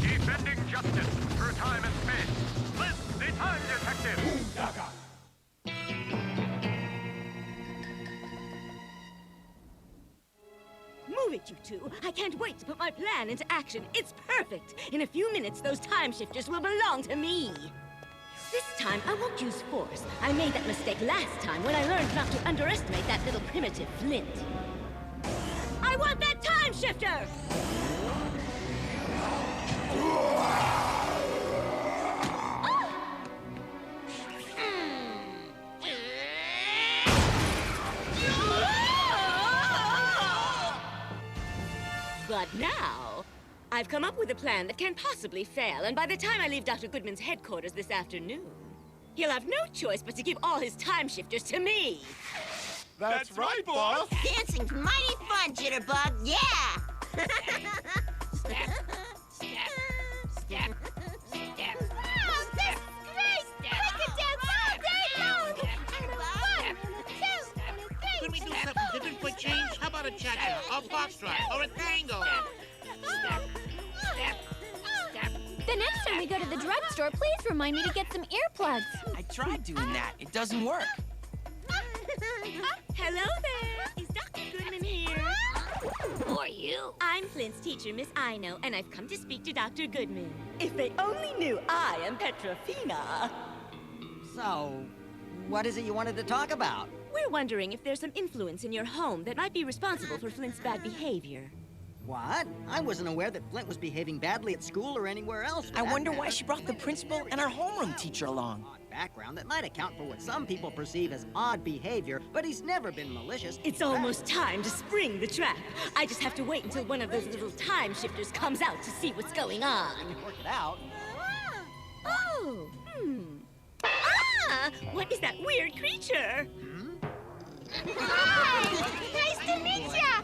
Defending justice through time and space. Flint, the time detective. Move it, you two. I can't wait to put my plan into action. It's perfect. In a few minutes, those time shifters will belong to me. This time, I won't use force. I made that mistake last time when I learned not to underestimate that little primitive Flint. I want that time shifter! But now, I've come up with a plan that can't possibly fail, and by the time I leave Dr. Goodman's headquarters this afternoon, he'll have no choice but to give all his time shifters to me. That's right, boss. Dancing's mighty fun, Jitterbug. Yeah! Step, step, step, step. Wow, this is great! We could dance all day long! And 1, 2, 3. Could we do something different for change? How about a cha-cha, or foxtrot, or a tango? Step, step, step. The next time we go to the drugstore, please remind me to get some earplugs. I tried doing that. It doesn't work. Hello there. Is Dr. Goodman here? Who are you? I'm Flint's teacher, Miss Iknow, and I've come to speak to Dr. Goodman. If they only knew I am Petrofina. So, what is it you wanted to talk about? We're wondering if there's some influence in your home that might be responsible for Flint's bad behavior. What? I wasn't aware that Flint was behaving badly at school or anywhere else. I wonder why she brought the principal and our homeroom teacher along. Odd background that might account for what some people perceive as odd behavior, but he's never been malicious. It's almost time to spring the trap. I just have to wait until one of those little time shifters comes out to see what's going on. Work it out. Oh, Ah! What is that weird creature? Hi! Nice to meet ya!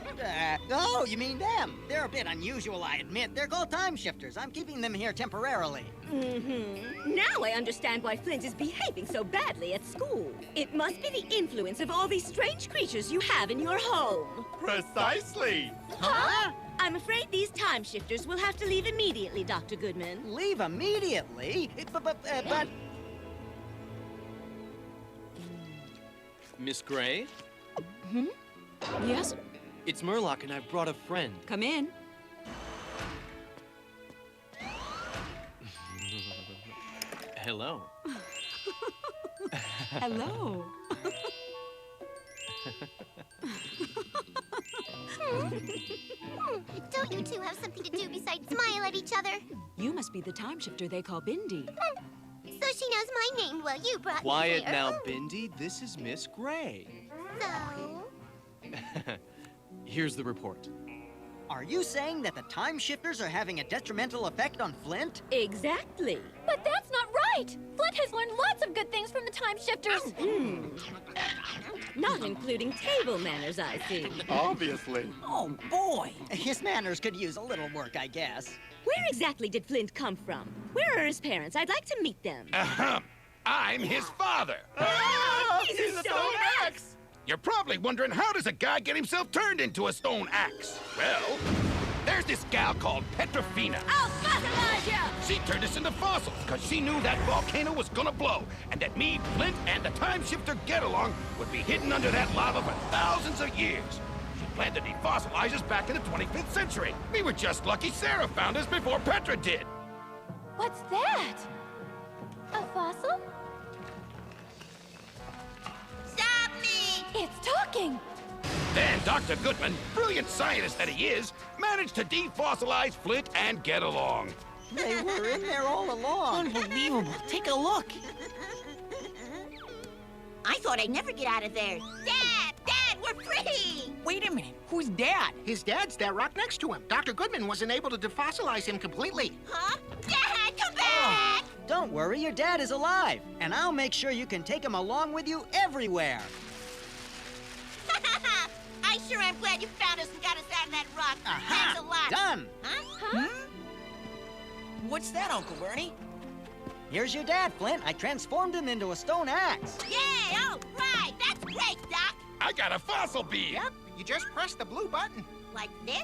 Oh, you mean them? They're a bit unusual, I admit. They're called time shifters. I'm keeping them here temporarily. Now I understand why Flint is behaving so badly at school. It must be the influence of all these strange creatures you have in your home. Precisely. Huh? I'm afraid these time shifters will have to leave immediately, Dr. Goodman. Leave immediately? But... Miss Gray? Yes? It's Murloc, and I've brought a friend. Come in. Hello. Hello. Don't you two have something to do besides smile at each other? You must be the time shifter they call Bindi. So she knows my name. Well, you brought Quiet me here. now, Bindi. This is Miss Gray. So? Here's the report. Are you saying that the time shifters are having a detrimental effect on Flint? Exactly. But that's not right! Flint has learned lots of good things from the time shifters. Not including table manners, I see. Obviously. Oh, boy. His manners could use a little work, I guess. Where exactly did Flint come from? Where are his parents? I'd like to meet them. I'm his father. He's a stone axe! You're probably wondering, how does a guy get himself turned into a stone axe? Well, there's this gal called Petrofina. I'll fossilize you! She turned us into fossils because she knew that volcano was gonna blow, and that me, Flint, and the time shifter Get-Along would be hidden under that lava for thousands of years. She planned to defossilize us back in the 25th century. We were just lucky Sarah found us before Petra did. What's that? A fossil? Stop me! It's talking! Then Dr. Goodman, brilliant scientist that he is, managed to defossilize Flint and Get-Along. They were in there all along. Unbelievable. Take a look. I thought I'd never get out of there. Dad! Dad, we're free! Wait a minute. Who's Dad? His dad's that rock next to him. Dr. Goodman wasn't able to defossilize him completely. Huh? Dad, come back! Don't worry, your dad is alive. And I'll make sure you can take him along with you everywhere. I sure am glad you found us and got us out of that rock. Aha! Thanks a lot. Done! Huh? What's that, Uncle Ernie? Here's your dad, Flint. I transformed him into a stone axe. Yay! All right! That's great, Doc! I got a fossil bean. Yep, you just press the blue button. Like this?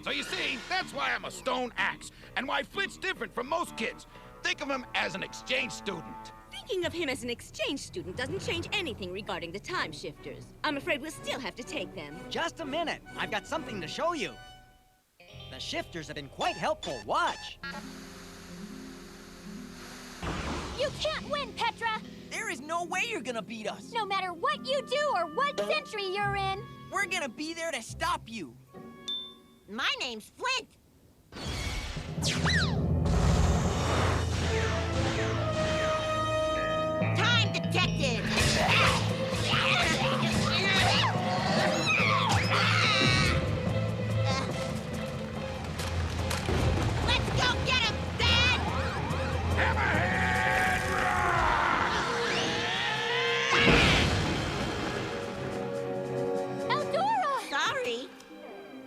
So you see, that's why I'm a stone axe, and why Flint's different from most kids. Think of him as an exchange student. Thinking of him as an exchange student doesn't change anything regarding the time shifters. I'm afraid we'll still have to take them. Just a minute. I've got something to show you. The shifters have been quite helpful. Watch. You can't win, Petra! There is no way you're gonna beat us. No matter what you do or what century you're in! We're gonna be there to stop you. My name's Flint. Time detective. Let's go get him, Dad! Hammerhead Eldora! Sorry.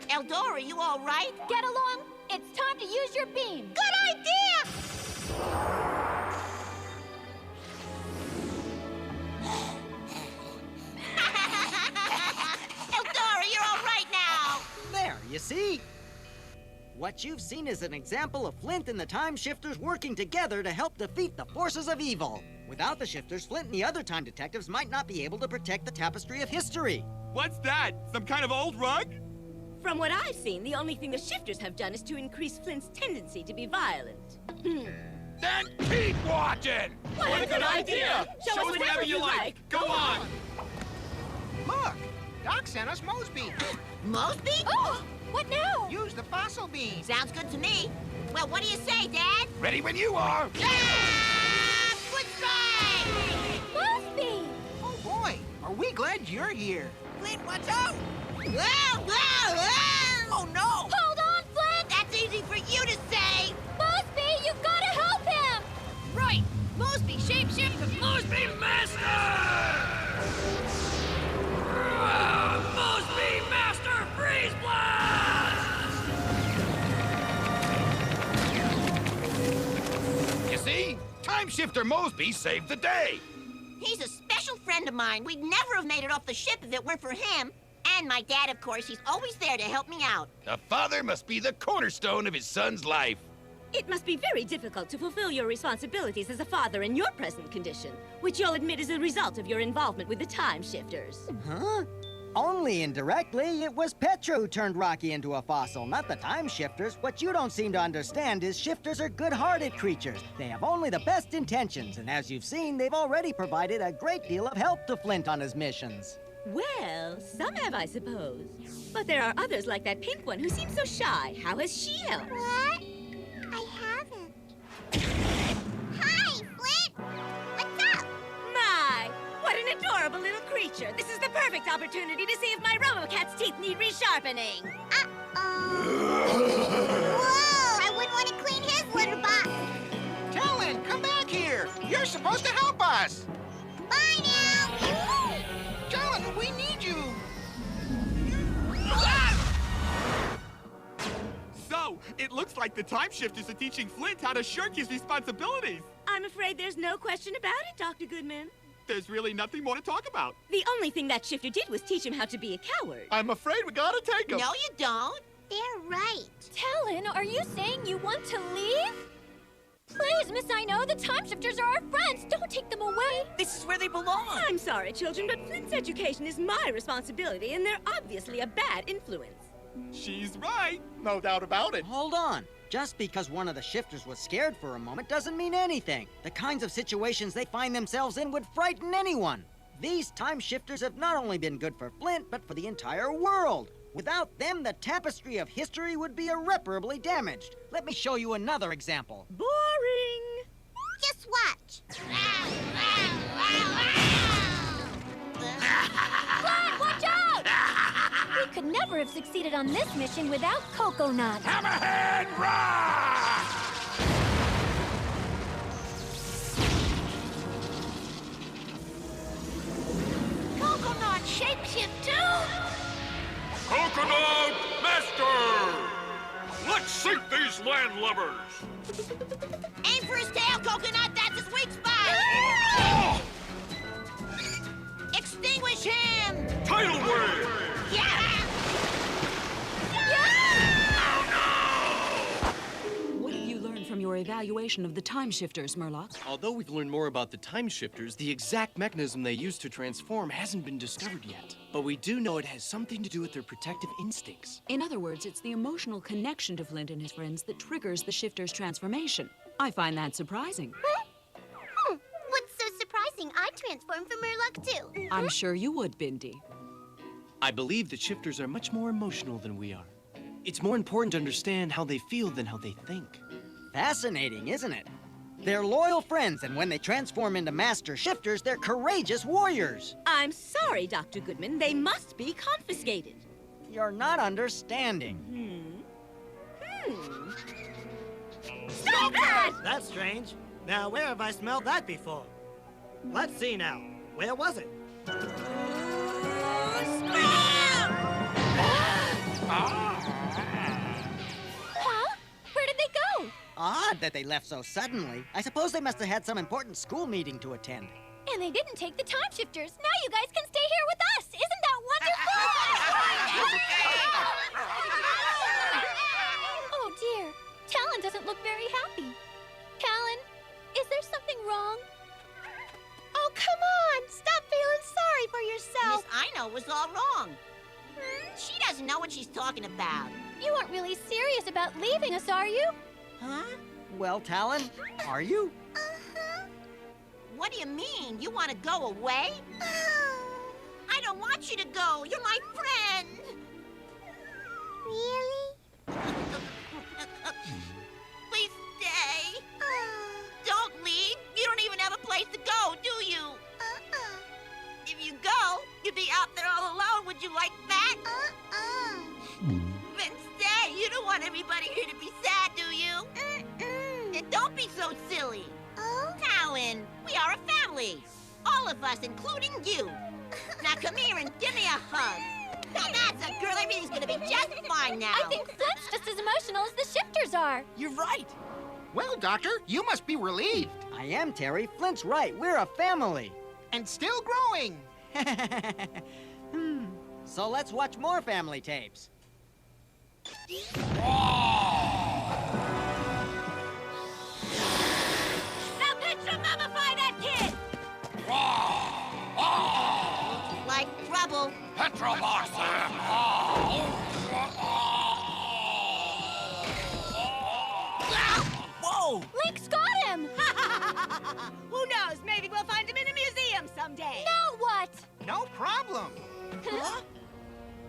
Eldora, you all right? Get along? It's time to use your beam! Good idea! Eldora, you're all right now! There, you see? What you've seen is an example of Flint and the Time Shifters working together to help defeat the forces of evil. Without the Shifters, Flint and the other time detectives might not be able to protect the tapestry of history. What's that? Some kind of old rug? From what I've seen, the only thing the shifters have done is to increase Flint's tendency to be violent. Then keep watching! What a good idea! Show us whatever you like. Go on! Look, Doc sent us Mosby. Mosby? Oh! What now? Use the fossil bean. Sounds good to me. Well, what do you say, Dad? Ready when you are! Ah! Quick strike! Mosby! Oh, boy, are we glad you're here. Flint, watch out! Wow, wow, wow! Oh, no! Hold on, Flint! That's easy for you to say! Mosby, you've got to help him! Right! Mosby, shapeshifter! Mosby, master! Mosby, master, freeze blast! You see? Time Shifter Mosby saved the day. He's a special friend of mine. We'd never have made it off the ship if it weren't for him. And my dad, of course. He's always there to help me out. The father must be the cornerstone of his son's life. It must be very difficult to fulfill your responsibilities as a father in your present condition, which you'll admit is a result of your involvement with the time shifters. Huh? Only indirectly. It was Petra who turned Rocky into a fossil, not the Time Shifters. What you don't seem to understand is shifters are good-hearted creatures. They have only the best intentions, and as you've seen, they've already provided a great deal of help to Flint on his missions. Well, some have, I suppose. But there are others like that pink one who seems so shy. How has she helped? What? I haven't. Hi, Flint! What's up? My, what an adorable little creature. This is the perfect opportunity to see if my RoboCat's teeth need resharpening. Whoa! I wouldn't want to clean his litter box. Talon, come back here. You're supposed to help us. Bye now. Talon, we need you. So, it looks like the Time Shifters are teaching Flint how to shirk his responsibilities. I'm afraid there's no question about it, Dr. Goodman. There's really nothing more to talk about. The only thing that shifter did was teach him how to be a coward. I'm afraid we gotta take him. No, you don't. They're right. Talon, are you saying you want to leave? Please, Miss Iknow, the time shifters are our friends. Don't take them away. This is where they belong. I'm sorry, children, but Flint's education is my responsibility, and they're obviously a bad influence. She's right. No doubt about it. Hold on. Just because one of the shifters was scared for a moment doesn't mean anything. The kinds of situations they find themselves in would frighten anyone. These time shifters have not only been good for Flint, but for the entire world. Without them, the tapestry of history would be irreparably damaged. Let me show you another example. Boring! Just watch. Flint, watch out! We could never have succeeded on this mission without Coconut. Hammerhead rock! Coconut shapeshift too. Coconut Master! Let's sink these landlubbers! Aim for his tail, Coconut. That's his weak spot. Oh! Crush him! Tidal wave! Yeah! What have you learned from your evaluation of the time shifters, Murloc? Although we've learned more about the time shifters, the exact mechanism they use to transform hasn't been discovered yet. But we do know it has something to do with their protective instincts. In other words, it's the emotional connection to Flint and his friends that triggers the shifter's transformation. I find that surprising. What's so surprising? I transformed for Murloc too. I'm sure you would, Bindi. I believe the shifters are much more emotional than we are. It's more important to understand how they feel than how they think. Fascinating, isn't it? They're loyal friends, and when they transform into master shifters, they're courageous warriors. I'm sorry, Dr. Goodman. They must be confiscated. You're not understanding. Stop that! That's strange. Now, where have I smelled that before? Let's see now. Where was it? Huh? Where did they go? Odd that they left so suddenly. I suppose they must have had some important school meeting to attend. And they didn't take the time shifters. Now you guys can stay here with us. Isn't that wonderful? Oh dear. Talon doesn't look very happy. Talon, is there something wrong? Oh, come on. Stop feeling sorry for yourself. Miss Iknow was all wrong. She doesn't know what she's talking about. You aren't really serious about leaving us, are you? Huh? Well, Talon, are you? What do you mean? You want to go away? I don't want you to go. You're my friend. Really? Please stay. Don't leave. You don't even have a place to go, do you? If you go, you'd be out there all alone. Would you like that? Then stay. You don't want everybody here to be sad, do you? And don't be so silly. Talon, we are a family. All of us, including you. Now come here and give me a hug. Now that's a girl. Everything's gonna be just fine now. I think Flint's just as emotional as the shifters are. You're right. Well, Doctor, you must be relieved. I am, Terry. Flint's right. We're a family. And still growing. So let's watch more family tapes. Now petra-mummify that kid! Like trouble. Whoa! Link's got him! Who knows? Maybe we'll find him in a museum someday. Now what? No problem. Huh?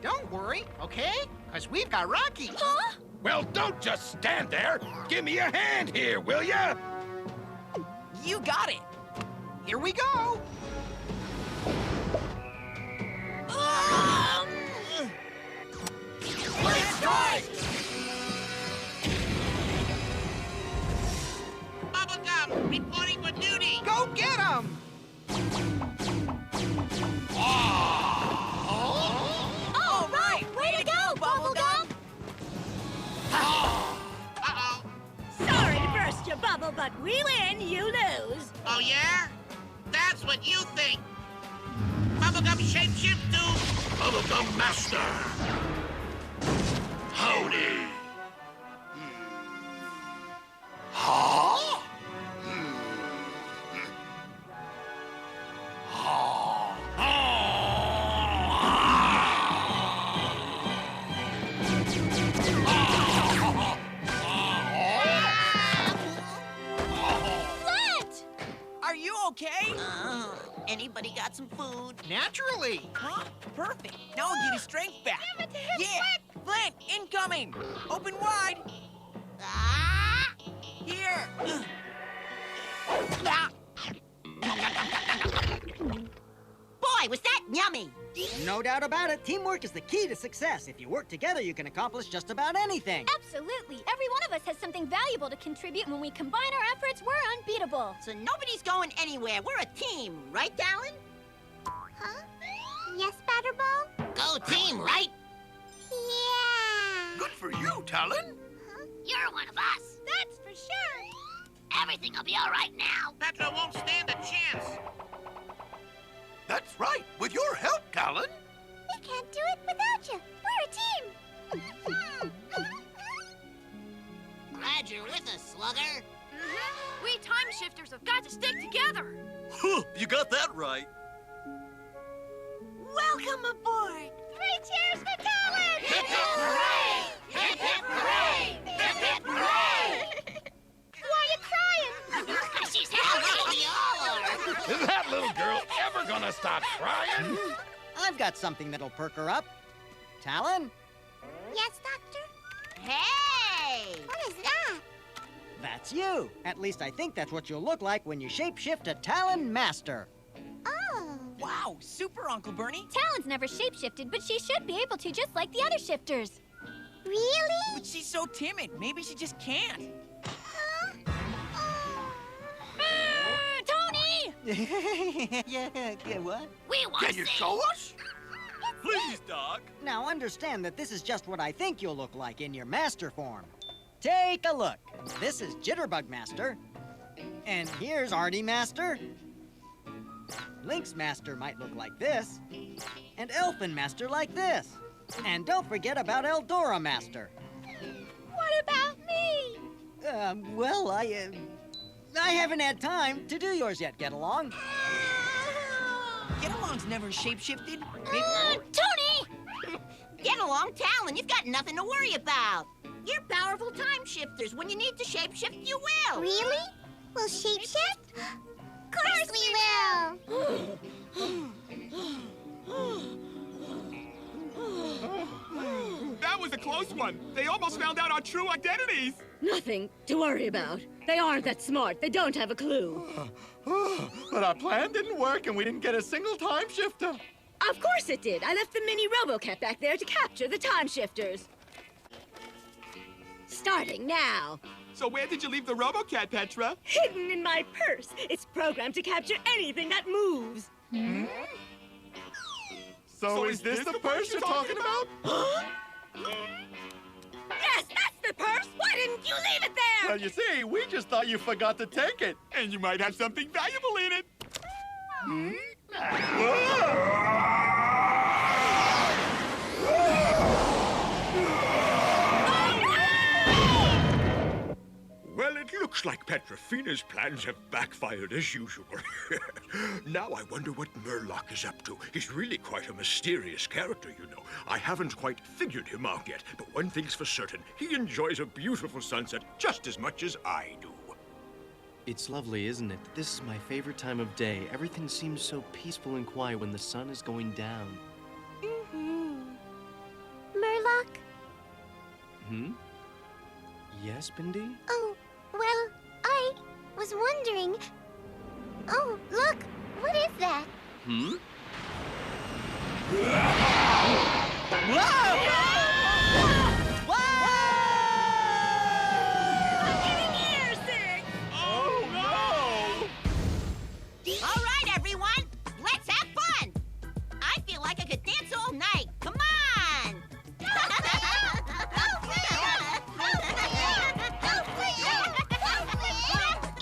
Don't worry, okay? Because we've got Rocky. Huh? Well, don't just stand there. Give me a hand here, will ya? You got it. Here we go. Let's strike! Bubblegum, reporting for duty. Go get him. All right! Way to go, Bubblegum! Uh-oh. Sorry to burst your bubble, but we win, you lose. Oh, yeah? That's what you think. Bubblegum shapeshift to... Bubblegum Master. Howdy. Huh? Flint! Are you okay? Anybody got some food? Naturally. Huh? Perfect. Now I'll get his strength back. Yeah! Flint, incoming! Open wide! Ah! Here! Boy, was that yummy! No doubt about it. Teamwork is the key to success. If you work together, you can accomplish just about anything. Absolutely. Every one of us has something valuable to contribute, and when we combine our efforts, we're unbeatable. So nobody's going anywhere. We're a team, right, Talon? Huh? Yes, Batterball? Go team, right? Yeah. Good for you, Talon. You're one of us. That's for sure. Everything will be all right now. Petra won't stand a chance. That's right. With your help, Callan. We can't do it without you. We're a team. Glad you're with us, Slugger. We time shifters have got to stick together. You got that right. Welcome aboard. 3 cheers for Talon! Hip hip hooray! Hip hip hooray! Hip hip hooray! Why are you crying? She's happy. We all are. Is that little girl ever gonna stop crying? I've got something that'll perk her up. Talon? Yes, Doctor? Hey! What is that? That's you. At least I think that's what you'll look like when you shapeshift to Talon Master. Oh. Wow, super, Uncle Bernie. Talon's never shapeshifted, but she should be able to, just like the other shifters. Really? But she's so timid. Maybe she just can't. Tony! yeah, what? We want Can you show us? Please, Doc. Now understand that this is just what I think you'll look like in your master form. Take a look. This is Jitterbug Master. And here's Artie Master. Lynx Master might look like this. And Elfin Master like this. And don't forget about Eldora Master. What about me? Well, I haven't had time to do yours yet, Get Along. Get Along's never shapeshifted. Tony! Get along, Talon. You've got nothing to worry about. You're powerful time shifters. When you need to shapeshift, you will. Really? We'll shapeshift? Of course we will! That was a close one. They almost found out our true identities. Nothing to worry about. They aren't that smart. They don't have a clue. But our plan didn't work and we didn't get a single time shifter. Of course it did. I left the mini RoboCat back there to capture the time shifters. Starting now. So where did you leave the RoboCat, Petra? Hidden in my purse. It's programmed to capture anything that moves. So is this the purse you're talking about? Yes, that's the purse. Why didn't you leave it there? Well, you see, we just thought you forgot to take it. And you might have something valuable in it. Well, it looks like Petrofina's plans have backfired as usual. Now I wonder what Murloc is up to. He's really quite a mysterious character, you know. I haven't quite figured him out yet, but one thing's for certain. He enjoys a beautiful sunset just as much as I do. It's lovely, isn't it? This is my favorite time of day. Everything seems so peaceful and quiet when the sun is going down. Murloc? Yes, Bindi? Oh, well, I was wondering... Oh, look! What is that? I'm getting airsick! Oh, no! All right, everyone. Let's have fun. I feel like I could dance all night. Come on.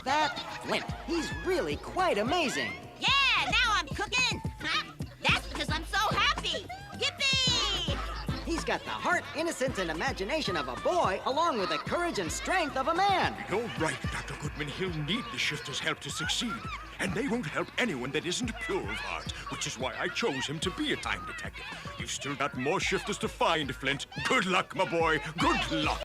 That Flint. He's really quite amazing. Yeah, now I'm cooking. That's because I'm so happy. Yippee! He's got the heart, innocence, and imagination of a boy, along with the courage and strength of a man. You're right, Dr. Goodman. He'll need the shifters' help to succeed. And they won't help anyone that isn't pure of heart, which is why I chose him to be a time detective. You've still got more shifters to find, Flint. Good luck, my boy. Good luck.